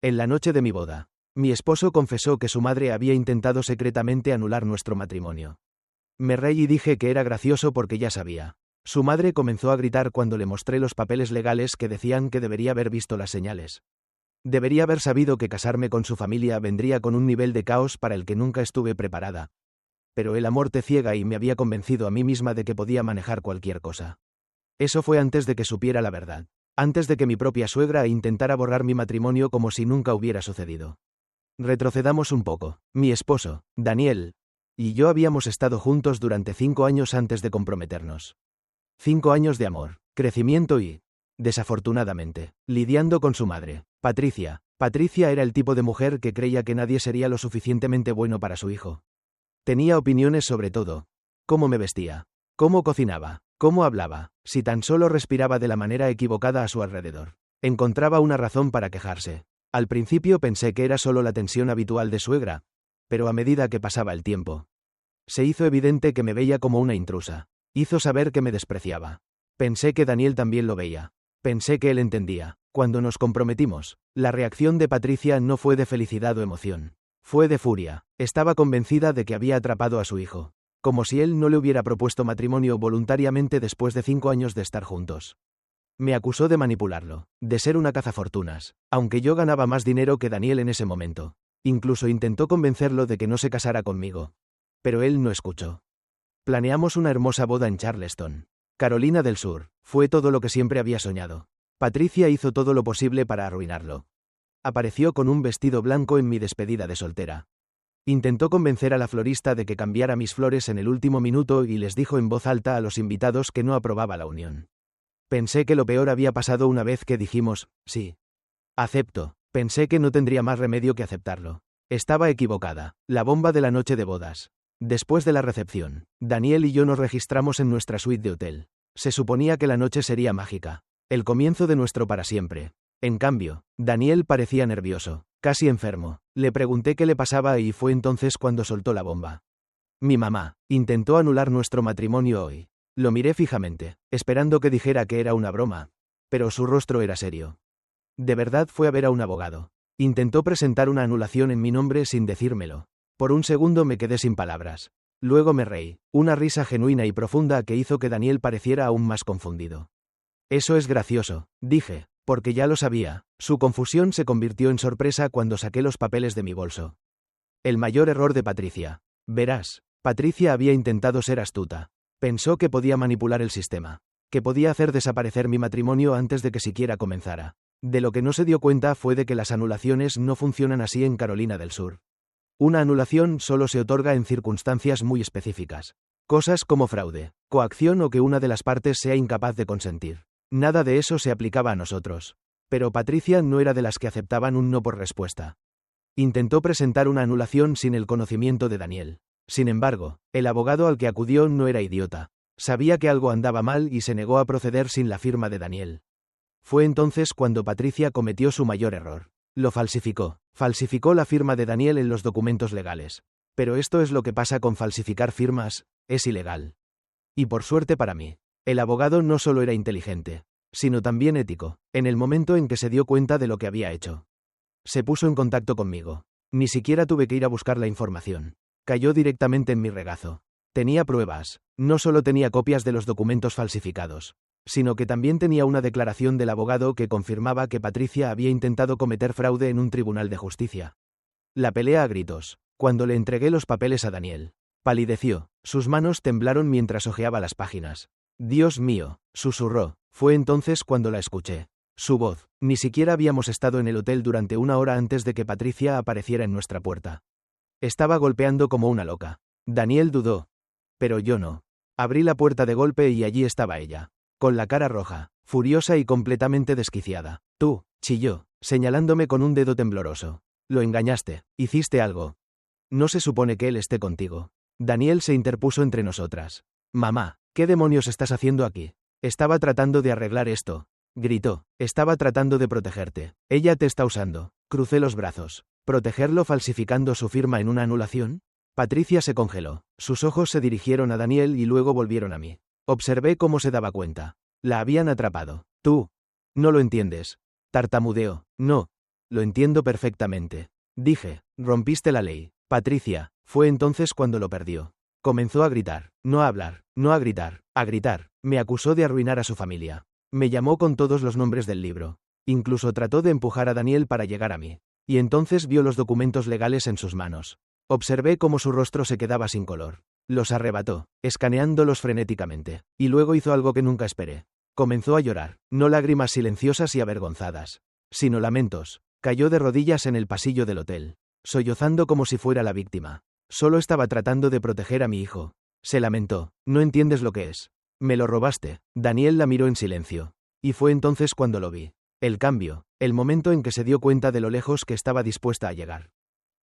En la noche de mi boda, mi esposo confesó que su madre había intentado secretamente anular nuestro matrimonio. Me reí y dije que era gracioso porque ya sabía. Su madre comenzó a gritar cuando le mostré los papeles legales que decían que debería haber visto las señales. Debería haber sabido que casarme con su familia vendría con un nivel de caos para el que nunca estuve preparada. Pero el amor te ciega y me había convencido a mí misma de que podía manejar cualquier cosa. Eso fue antes de que supiera la verdad. Antes de que mi propia suegra intentara borrar mi matrimonio como si nunca hubiera sucedido. Retrocedamos un poco. Mi esposo, Daniel, y yo habíamos estado juntos durante 5 años antes de comprometernos. 5 años de amor, crecimiento y, desafortunadamente, lidiando con su madre, Patricia. Patricia era el tipo de mujer que creía que nadie sería lo suficientemente bueno para su hijo. Tenía opiniones sobre todo. Cómo me vestía, cómo cocinaba, cómo hablaba, si tan solo respiraba de la manera equivocada a su alrededor. Encontraba una razón para quejarse. Al principio pensé que era solo la tensión habitual de suegra, pero a medida que pasaba el tiempo, se hizo evidente que me veía como una intrusa. Hizo saber que me despreciaba. Pensé que Daniel también lo veía. Pensé que él entendía. Cuando nos comprometimos, la reacción de Patricia no fue de felicidad o emoción. Fue de furia. Estaba convencida de que había atrapado a su hijo. Como si él no le hubiera propuesto matrimonio voluntariamente después de 5 años de estar juntos. Me acusó de manipularlo, de ser una cazafortunas, aunque yo ganaba más dinero que Daniel en ese momento. Incluso intentó convencerlo de que no se casara conmigo. Pero él no escuchó. Planeamos una hermosa boda en Charleston, Carolina del Sur. Fue todo lo que siempre había soñado. Patricia hizo todo lo posible para arruinarlo. Apareció con un vestido blanco en mi despedida de soltera. Intentó convencer a la florista de que cambiara mis flores en el último minuto y les dijo en voz alta a los invitados que no aprobaba la unión. Pensé que lo peor había pasado una vez que dijimos, sí. Acepto. Pensé que no tendría más remedio que aceptarlo. Estaba equivocada. La bomba de la noche de bodas. Después de la recepción, Daniel y yo nos registramos en nuestra suite de hotel. Se suponía que la noche sería mágica. El comienzo de nuestro para siempre. En cambio, Daniel parecía nervioso, casi enfermo. Le pregunté qué le pasaba y fue entonces cuando soltó la bomba. Mi mamá intentó anular nuestro matrimonio hoy. Lo miré fijamente, esperando que dijera que era una broma. Pero su rostro era serio. De verdad fue a ver a un abogado. Intentó presentar una anulación en mi nombre sin decírmelo. Por un segundo me quedé sin palabras. Luego me reí, una risa genuina y profunda que hizo que Daniel pareciera aún más confundido. Eso es gracioso, dije, porque ya lo sabía. Su confusión se convirtió en sorpresa cuando saqué los papeles de mi bolso. El mayor error de Patricia. Verás, Patricia había intentado ser astuta. Pensó que podía manipular el sistema, que podía hacer desaparecer mi matrimonio antes de que siquiera comenzara. De lo que no se dio cuenta fue de que las anulaciones no funcionan así en Carolina del Sur. Una anulación solo se otorga en circunstancias muy específicas. Cosas como fraude, coacción o que una de las partes sea incapaz de consentir. Nada de eso se aplicaba a nosotros. Pero Patricia no era de las que aceptaban un no por respuesta. Intentó presentar una anulación sin el conocimiento de Daniel. Sin embargo, el abogado al que acudió no era idiota. Sabía que algo andaba mal y se negó a proceder sin la firma de Daniel. Fue entonces cuando Patricia cometió su mayor error. Lo falsificó. Falsificó la firma de Daniel en los documentos legales. Pero esto es lo que pasa con falsificar firmas, es ilegal. Y por suerte para mí, el abogado no solo era inteligente, sino también ético, en el momento en que se dio cuenta de lo que había hecho. Se puso en contacto conmigo. Ni siquiera tuve que ir a buscar la información. Cayó directamente en mi regazo. Tenía pruebas. No solo tenía copias de los documentos falsificados, sino que también tenía una declaración del abogado que confirmaba que Patricia había intentado cometer fraude en un tribunal de justicia. La pelea a gritos. Cuando le entregué los papeles a Daniel, palideció. Sus manos temblaron mientras hojeaba las páginas. Dios mío, susurró. Fue entonces cuando la escuché. Su voz. Ni siquiera habíamos estado en el hotel durante 1 hora antes de que Patricia apareciera en nuestra puerta. Estaba golpeando como una loca. Daniel dudó. Pero yo no. Abrí la puerta de golpe y allí estaba ella. Con la cara roja, furiosa y completamente desquiciada. Tú, chilló, señalándome con un dedo tembloroso. Lo engañaste, hiciste algo. No se supone que él esté contigo. Daniel se interpuso entre nosotras. Mamá, ¿qué demonios estás haciendo aquí? Estaba tratando de arreglar esto. Gritó. Estaba tratando de protegerte. Ella te está usando. Crucé los brazos. ¿Protegerlo falsificando su firma en una anulación? Patricia se congeló. Sus ojos se dirigieron a Daniel y luego volvieron a mí. Observé cómo se daba cuenta. La habían atrapado. Tú. No lo entiendes. Tartamudeó. No. Lo entiendo perfectamente. Dije, rompiste la ley. Patricia, fue entonces cuando lo perdió. Comenzó a gritar, no a hablar, no a gritar, a gritar. Me acusó de arruinar a su familia. Me llamó con todos los nombres del libro. Incluso trató de empujar a Daniel para llegar a mí. Y entonces vio los documentos legales en sus manos. Observé cómo su rostro se quedaba sin color. Los arrebató, escaneándolos frenéticamente. Y luego hizo algo que nunca esperé. Comenzó a llorar, no lágrimas silenciosas y avergonzadas, sino lamentos. Cayó de rodillas en el pasillo del hotel, sollozando como si fuera la víctima. Solo estaba tratando de proteger a mi hijo. Se lamentó, no entiendes lo que es. Me lo robaste. Daniel la miró en silencio. Y fue entonces cuando lo vi. El cambio, el momento en que se dio cuenta de lo lejos que estaba dispuesta a llegar.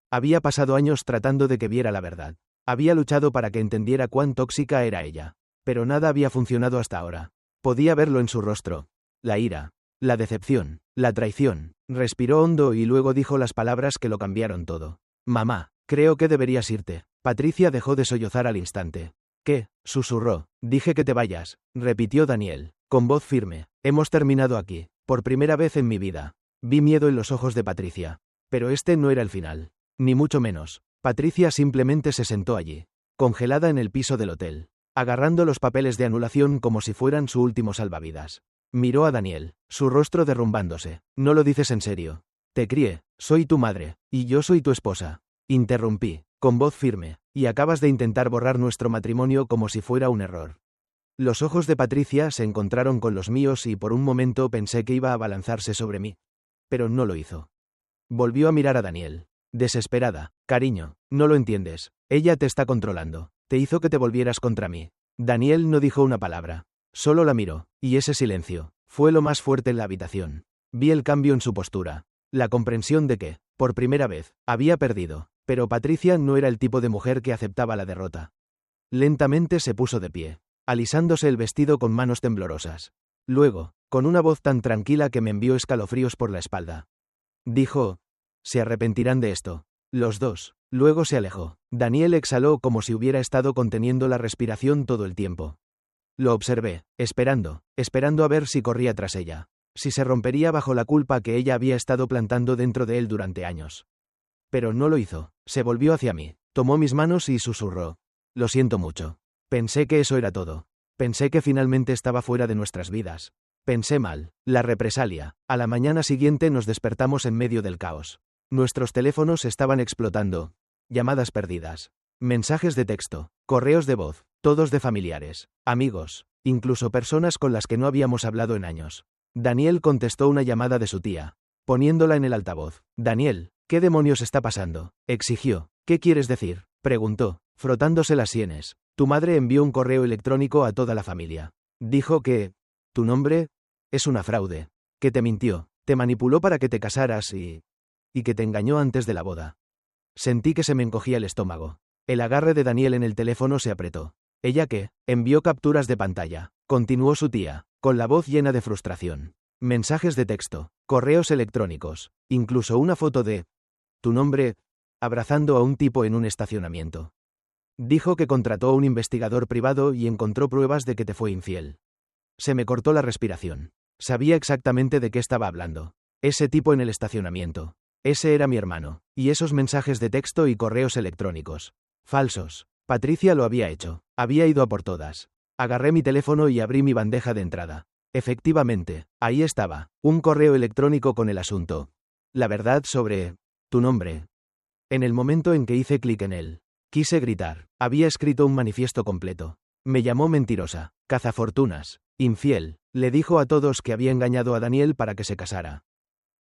Había pasado años tratando de que viera la verdad. Había luchado para que entendiera cuán tóxica era ella. Pero nada había funcionado hasta ahora. Podía verlo en su rostro. La ira, la decepción, la traición. Respiró hondo y luego dijo las palabras que lo cambiaron todo. Mamá, creo que deberías irte. Patricia dejó de sollozar al instante. ¿Qué? Susurró. Dije que te vayas, repitió Daniel, con voz firme. Hemos terminado aquí. Por primera vez en mi vida. Vi miedo en los ojos de Patricia. Pero este no era el final. Ni mucho menos. Patricia simplemente se sentó allí, congelada en el piso del hotel, agarrando los papeles de anulación como si fueran su último salvavidas. Miró a Daniel, su rostro derrumbándose. No lo dices en serio. Te crié, soy tu madre, y yo soy tu esposa. Interrumpí, con voz firme, y acabas de intentar borrar nuestro matrimonio como si fuera un error. Los ojos de Patricia se encontraron con los míos y por un momento pensé que iba a abalanzarse sobre mí. Pero no lo hizo. Volvió a mirar a Daniel. Desesperada. Cariño, no lo entiendes. Ella te está controlando. Te hizo que te volvieras contra mí. Daniel no dijo una palabra. Solo la miró, y ese silencio fue lo más fuerte en la habitación. Vi el cambio en su postura. La comprensión de que, por primera vez, había perdido. Pero Patricia no era el tipo de mujer que aceptaba la derrota. Lentamente se puso de pie, alisándose el vestido con manos temblorosas. Luego, con una voz tan tranquila que me envió escalofríos por la espalda, dijo: se arrepentirán de esto. Los dos. Luego se alejó. Daniel exhaló como si hubiera estado conteniendo la respiración todo el tiempo. Lo observé, esperando a ver si corría tras ella. Si se rompería bajo la culpa que ella había estado plantando dentro de él durante años. Pero no lo hizo. Se volvió hacia mí, tomó mis manos y susurró: lo siento mucho. Pensé que eso era todo. Pensé que finalmente estaba fuera de nuestras vidas. Pensé mal. La represalia. A la mañana siguiente nos despertamos en medio del caos. Nuestros teléfonos estaban explotando. Llamadas perdidas. Mensajes de texto. Correos de voz. Todos de familiares. Amigos. Incluso personas con las que no habíamos hablado en años. Daniel contestó una llamada de su tía, poniéndola en el altavoz. Daniel, ¿qué demonios está pasando? Exigió. ¿Qué quieres decir? Preguntó, frotándose las sienes. Tu madre envió un correo electrónico a toda la familia. Dijo que tu nombre es una fraude. Que te mintió. Te manipuló para que te casaras y que te engañó antes de la boda. Sentí que se me encogía el estómago. El agarre de Daniel en el teléfono se apretó. ¿Ella qué? Envió capturas de pantalla. Continuó su tía, con la voz llena de frustración. Mensajes de texto, correos electrónicos, incluso una foto de tu nombre abrazando a un tipo en un estacionamiento. Dijo que contrató a un investigador privado y encontró pruebas de que te fue infiel. Se me cortó la respiración. Sabía exactamente de qué estaba hablando. Ese tipo en el estacionamiento. Ese era mi hermano. Y esos mensajes de texto y correos electrónicos. Falsos. Patricia lo había hecho. Había ido a por todas. Agarré mi teléfono y abrí mi bandeja de entrada. Efectivamente, ahí estaba, un correo electrónico con el asunto. La verdad sobre tu nombre. En el momento en que hice clic en él, quise gritar. Había escrito un manifiesto completo. Me llamó mentirosa, cazafortunas, infiel. Le dijo a todos que había engañado a Daniel para que se casara.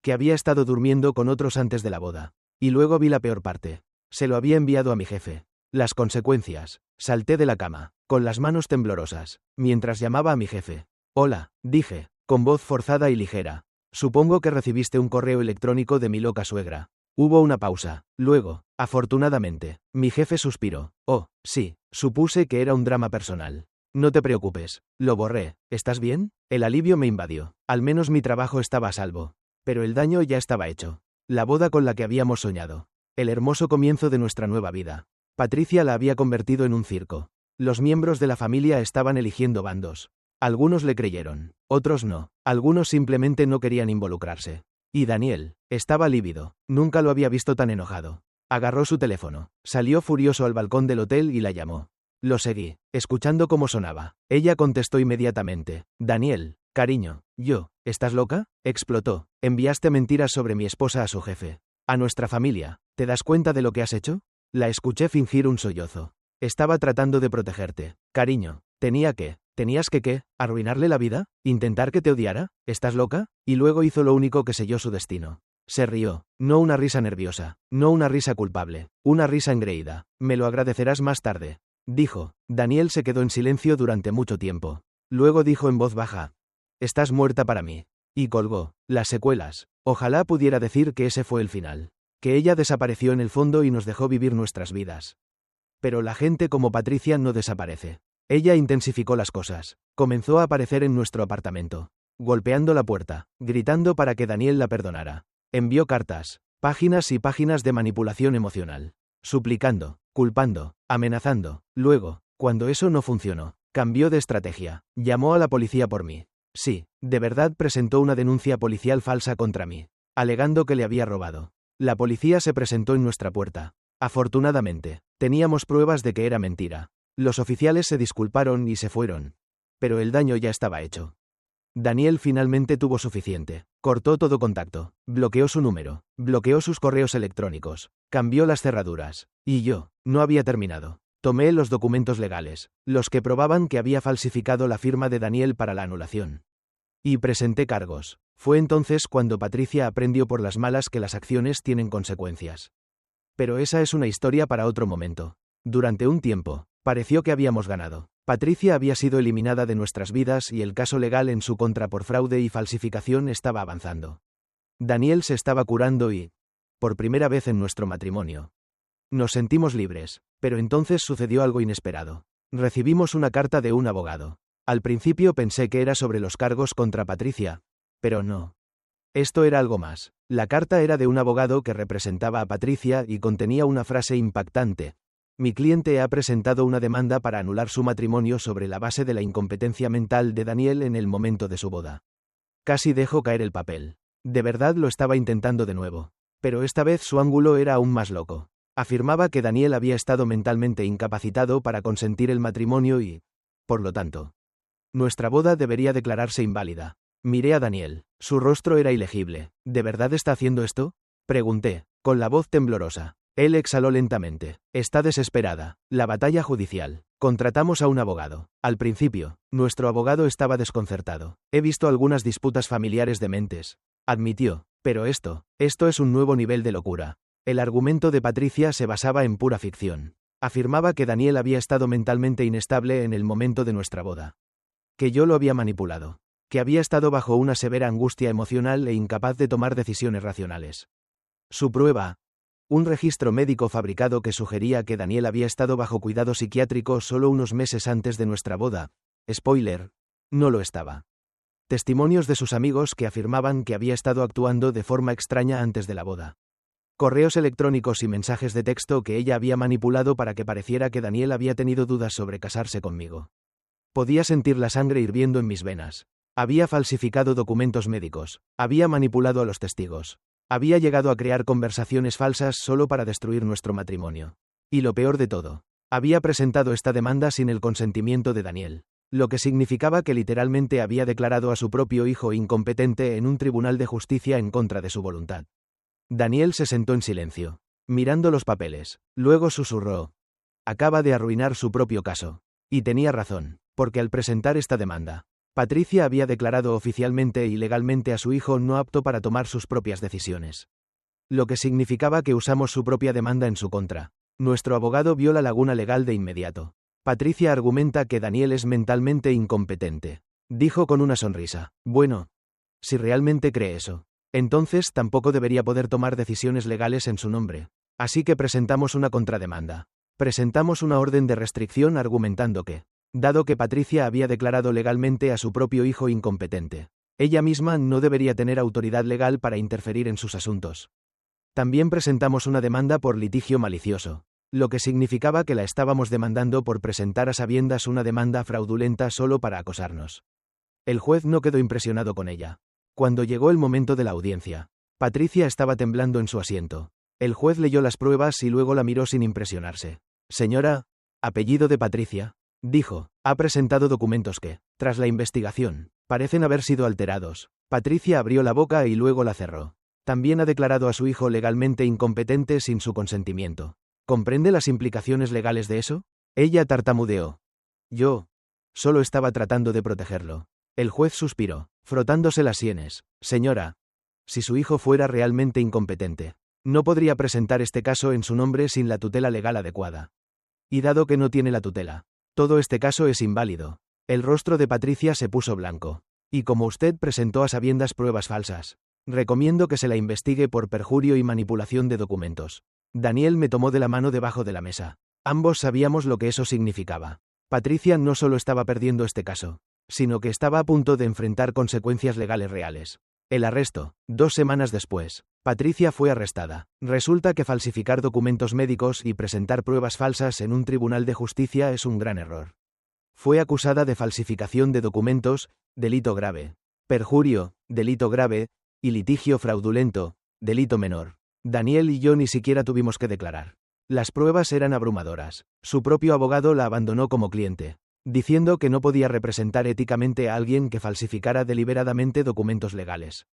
Que había estado durmiendo con otros antes de la boda. Y luego vi la peor parte. Se lo había enviado a mi jefe. Las consecuencias. Salté de la cama, con las manos temblorosas, mientras llamaba a mi jefe. Hola, dije, con voz forzada y ligera. Supongo que recibiste un correo electrónico de mi loca suegra. Hubo una pausa. Luego, afortunadamente, mi jefe suspiró. Oh, sí, supuse que era un drama personal. No te preocupes. Lo borré. ¿Estás bien? El alivio me invadió. Al menos mi trabajo estaba a salvo. Pero el daño ya estaba hecho. La boda con la que habíamos soñado. El hermoso comienzo de nuestra nueva vida. Patricia la había convertido en un circo. Los miembros de la familia estaban eligiendo bandos. Algunos le creyeron, otros no. Algunos simplemente no querían involucrarse. Y Daniel estaba lívido. Nunca lo había visto tan enojado. Agarró su teléfono, salió furioso al balcón del hotel y la llamó. Lo seguí, escuchando cómo sonaba. Ella contestó inmediatamente. Daniel, cariño, ¿estás loca? Explotó. Enviaste mentiras sobre mi esposa a su jefe. A nuestra familia. ¿Te das cuenta de lo que has hecho? La escuché fingir un sollozo. Estaba tratando de protegerte. Cariño, ¿tenías que qué? ¿Arruinarle la vida? ¿Intentar que te odiara? ¿Estás loca? Y luego hizo lo único que selló su destino. Se rió. No una risa nerviosa, no una risa culpable, una risa engreída. Me lo agradecerás más tarde, dijo. Daniel se quedó en silencio durante mucho tiempo. Luego dijo en voz baja. Estás muerta para mí. Y colgó. Las secuelas. Ojalá pudiera decir que ese fue el final. Que ella desapareció en el fondo y nos dejó vivir nuestras vidas. Pero la gente como Patricia no desaparece. Ella intensificó las cosas. Comenzó a aparecer en nuestro apartamento, golpeando la puerta, gritando para que Daniel la perdonara. Envió cartas, páginas y páginas de manipulación emocional, suplicando, culpando, amenazando. Luego, cuando eso no funcionó, cambió de estrategia. Llamó a la policía por mí. Sí, de verdad presentó una denuncia policial falsa contra mí, alegando que le había robado. La policía se presentó en nuestra puerta. Afortunadamente, teníamos pruebas de que era mentira. Los oficiales se disculparon y se fueron. Pero el daño ya estaba hecho. Daniel finalmente tuvo suficiente. Cortó todo contacto, bloqueó su número, bloqueó sus correos electrónicos, cambió las cerraduras. Y yo, no había terminado. Tomé los documentos legales, los que probaban que había falsificado la firma de Daniel para la anulación. Y presenté cargos. Fue entonces cuando Patricia aprendió por las malas que las acciones tienen consecuencias. Pero esa es una historia para otro momento. Durante un tiempo, pareció que habíamos ganado. Patricia había sido eliminada de nuestras vidas y el caso legal en su contra por fraude y falsificación estaba avanzando. Daniel se estaba curando y, por primera vez en nuestro matrimonio, nos sentimos libres, pero entonces sucedió algo inesperado. Recibimos una carta de un abogado. Al principio pensé que era sobre los cargos contra Patricia, pero no. Esto era algo más. La carta era de un abogado que representaba a Patricia y contenía una frase impactante. Mi cliente ha presentado una demanda para anular su matrimonio sobre la base de la incompetencia mental de Daniel en el momento de su boda. Casi dejó caer el papel. De verdad lo estaba intentando de nuevo. Pero esta vez su ángulo era aún más loco. Afirmaba que Daniel había estado mentalmente incapacitado para consentir el matrimonio y, por lo tanto, nuestra boda debería declararse inválida. Miré a Daniel. Su rostro era ilegible. ¿De verdad está haciendo esto? Pregunté, con la voz temblorosa. Él exhaló lentamente. Está desesperada. La batalla judicial. Contratamos a un abogado. Al principio, nuestro abogado estaba desconcertado. He visto algunas disputas familiares dementes, admitió. Pero esto es un nuevo nivel de locura. El argumento de Patricia se basaba en pura ficción. Afirmaba que Daniel había estado mentalmente inestable en el momento de nuestra boda. Que yo lo había manipulado. Que había estado bajo una severa angustia emocional e incapaz de tomar decisiones racionales. Su prueba, un registro médico fabricado que sugería que Daniel había estado bajo cuidado psiquiátrico solo unos meses antes de nuestra boda. Spoiler, no lo estaba. Testimonios de sus amigos que afirmaban que había estado actuando de forma extraña antes de la boda. Correos electrónicos y mensajes de texto que ella había manipulado para que pareciera que Daniel había tenido dudas sobre casarse conmigo. Podía sentir la sangre hirviendo en mis venas. Había falsificado documentos médicos. Había manipulado a los testigos. Había llegado a crear conversaciones falsas solo para destruir nuestro matrimonio. Y lo peor de todo, había presentado esta demanda sin el consentimiento de Daniel, lo que significaba que literalmente había declarado a su propio hijo incompetente en un tribunal de justicia en contra de su voluntad. Daniel se sentó en silencio, mirando los papeles. Luego susurró. Acaba de arruinar su propio caso. Y tenía razón, porque al presentar esta demanda, Patricia había declarado oficialmente y legalmente a su hijo no apto para tomar sus propias decisiones. Lo que significaba que usamos su propia demanda en su contra. Nuestro abogado vio la laguna legal de inmediato. Patricia argumenta que Daniel es mentalmente incompetente. Dijo con una sonrisa. Bueno, si realmente cree eso, entonces tampoco debería poder tomar decisiones legales en su nombre. Así que presentamos una contrademanda. Presentamos una orden de restricción argumentando que, dado que Patricia había declarado legalmente a su propio hijo incompetente, ella misma no debería tener autoridad legal para interferir en sus asuntos. También presentamos una demanda por litigio malicioso, lo que significaba que la estábamos demandando por presentar a sabiendas una demanda fraudulenta solo para acosarnos. El juez no quedó impresionado con ella. Cuando llegó el momento de la audiencia, Patricia estaba temblando en su asiento. El juez leyó las pruebas y luego la miró sin impresionarse. Señora, apellido de Patricia, dijo, ha presentado documentos que, tras la investigación, parecen haber sido alterados. Patricia abrió la boca y luego la cerró. También ha declarado a su hijo legalmente incompetente sin su consentimiento. ¿Comprende las implicaciones legales de eso? Ella tartamudeó. Yo solo estaba tratando de protegerlo. El juez suspiró, frotándose las sienes. Señora, si su hijo fuera realmente incompetente, no podría presentar este caso en su nombre sin la tutela legal adecuada. Y dado que no tiene la tutela, todo este caso es inválido. El rostro de Patricia se puso blanco. Y como usted presentó a sabiendas pruebas falsas, recomiendo que se la investigue por perjurio y manipulación de documentos. Daniel me tomó de la mano debajo de la mesa. Ambos sabíamos lo que eso significaba. Patricia no solo estaba perdiendo este caso, sino que estaba a punto de enfrentar consecuencias legales reales. El arresto. 2 semanas después, Patricia fue arrestada. Resulta que falsificar documentos médicos y presentar pruebas falsas en un tribunal de justicia es un gran error. Fue acusada de falsificación de documentos, delito grave, perjurio, delito grave, y litigio fraudulento, delito menor. Daniel y yo ni siquiera tuvimos que declarar. Las pruebas eran abrumadoras. Su propio abogado la abandonó como cliente, diciendo que no podía representar éticamente a alguien que falsificara deliberadamente documentos legales.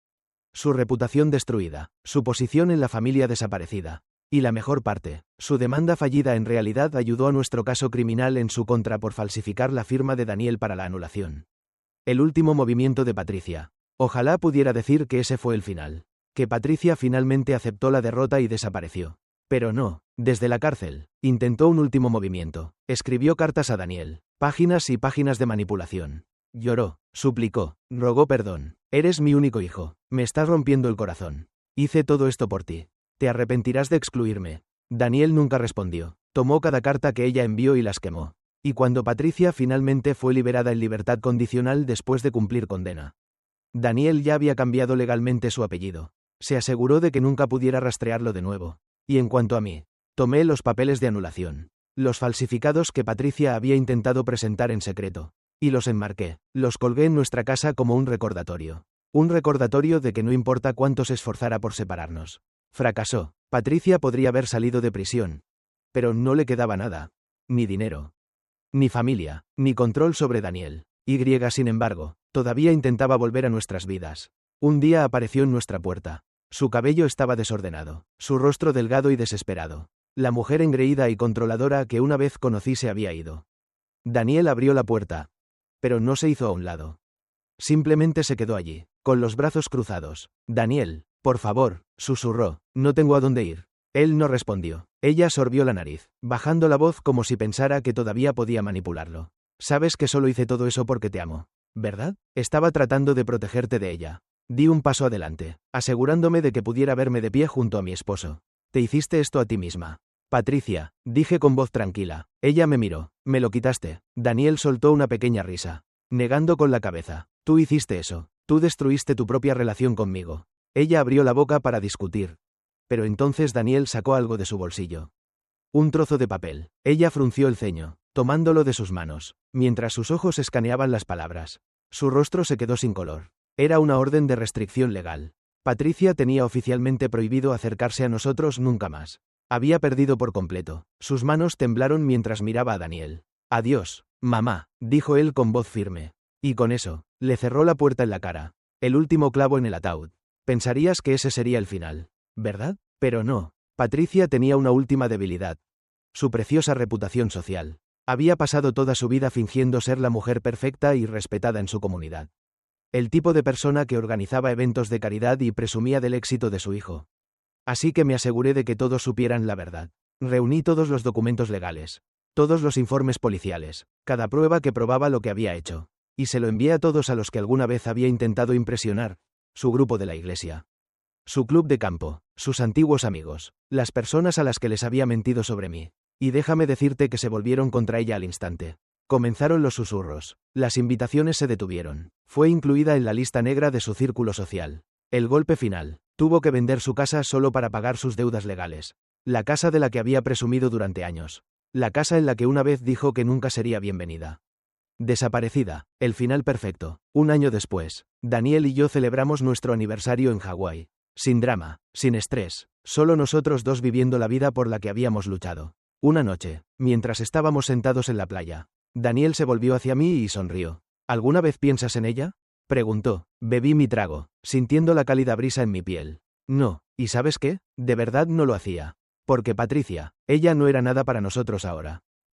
Su reputación destruida, su posición en la familia desaparecida. Y la mejor parte, su demanda fallida en realidad ayudó a nuestro caso criminal en su contra por falsificar la firma de Daniel para la anulación. El último movimiento de Patricia. Ojalá pudiera decir que ese fue el final. Que Patricia finalmente aceptó la derrota y desapareció. Pero no, desde la cárcel, intentó un último movimiento. Escribió cartas a Daniel, páginas y páginas de manipulación. Lloró, suplicó, rogó perdón. Eres mi único hijo, me estás rompiendo el corazón. Hice todo esto por ti. ¿Te arrepentirás de excluirme? Daniel nunca respondió. Tomó cada carta que ella envió y las quemó. Y cuando Patricia finalmente fue liberada en libertad condicional después de cumplir condena, Daniel ya había cambiado legalmente su apellido. Se aseguró de que nunca pudiera rastrearlo de nuevo. Y en cuanto a mí, tomé los papeles de anulación, los falsificados que Patricia había intentado presentar en secreto, y los enmarqué, los colgué en nuestra casa como un recordatorio. Un recordatorio de que no importa cuánto se esforzara por separarnos. Fracasó. Patricia podría haber salido de prisión. Pero no le quedaba nada. Ni dinero. Ni familia. Ni control sobre Daniel. Sin embargo, todavía intentaba volver a nuestras vidas. Un día apareció en nuestra puerta. Su cabello estaba desordenado. Su rostro delgado y desesperado. La mujer engreída y controladora que una vez conocí se había ido. Daniel abrió la puerta. Pero no se hizo a un lado. Simplemente se quedó allí, con los brazos cruzados. Daniel, por favor, susurró, no tengo a dónde ir. Él no respondió. Ella sorbió la nariz, bajando la voz como si pensara que todavía podía manipularlo. Sabes que solo hice todo eso porque te amo, ¿verdad? Estaba tratando de protegerte de ella. Di un paso adelante, asegurándome de que pudiera verme de pie junto a mi esposo. Te hiciste esto a ti misma. Patricia, dije con voz tranquila. Ella me miró. Me lo quitaste. Daniel soltó una pequeña risa, negando con la cabeza. Tú hiciste eso. Tú destruiste tu propia relación conmigo. Ella abrió la boca para discutir. Pero entonces Daniel sacó algo de su bolsillo. Un trozo de papel. Ella frunció el ceño, tomándolo de sus manos, mientras sus ojos escaneaban las palabras. Su rostro se quedó sin color. Era una orden de restricción legal. Patricia tenía oficialmente prohibido acercarse a nosotros nunca más. Había perdido por completo. Sus manos temblaron mientras miraba a Daniel. Adiós, mamá, dijo él con voz firme. Y con eso, le cerró la puerta en la cara. El último clavo en el ataúd. Pensarías que ese sería el final, ¿verdad? Pero no. Patricia tenía una última debilidad. Su preciosa reputación social. Había pasado toda su vida fingiendo ser la mujer perfecta y respetada en su comunidad. El tipo de persona que organizaba eventos de caridad y presumía del éxito de su hijo. Así que me aseguré de que todos supieran la verdad. Reuní todos los documentos legales, todos los informes policiales, cada prueba que probaba lo que había hecho, y se lo envié a todos a los que alguna vez había intentado impresionar, su grupo de la iglesia, su club de campo, sus antiguos amigos, las personas a las que les había mentido sobre mí. Y déjame decirte que se volvieron contra ella al instante. Comenzaron los susurros. Las invitaciones se detuvieron. Fue incluida en la lista negra de su círculo social. El golpe final. Tuvo que vender su casa solo para pagar sus deudas legales. La casa de la que había presumido durante años. La casa en la que una vez dijo que nunca sería bienvenida. Desaparecida. El final perfecto. Un año después, Daniel y yo celebramos nuestro aniversario en Hawái. Sin drama, sin estrés, solo nosotros dos viviendo la vida por la que habíamos luchado. Una noche, mientras estábamos sentados en la playa, Daniel se volvió hacia mí y sonrió. ¿Alguna vez piensas en ella?, preguntó. Bebí mi trago, sintiendo la cálida brisa en mi piel. No, ¿y sabes qué? De verdad no lo hacía. Porque Patricia, ella no era nada para nosotros ahora.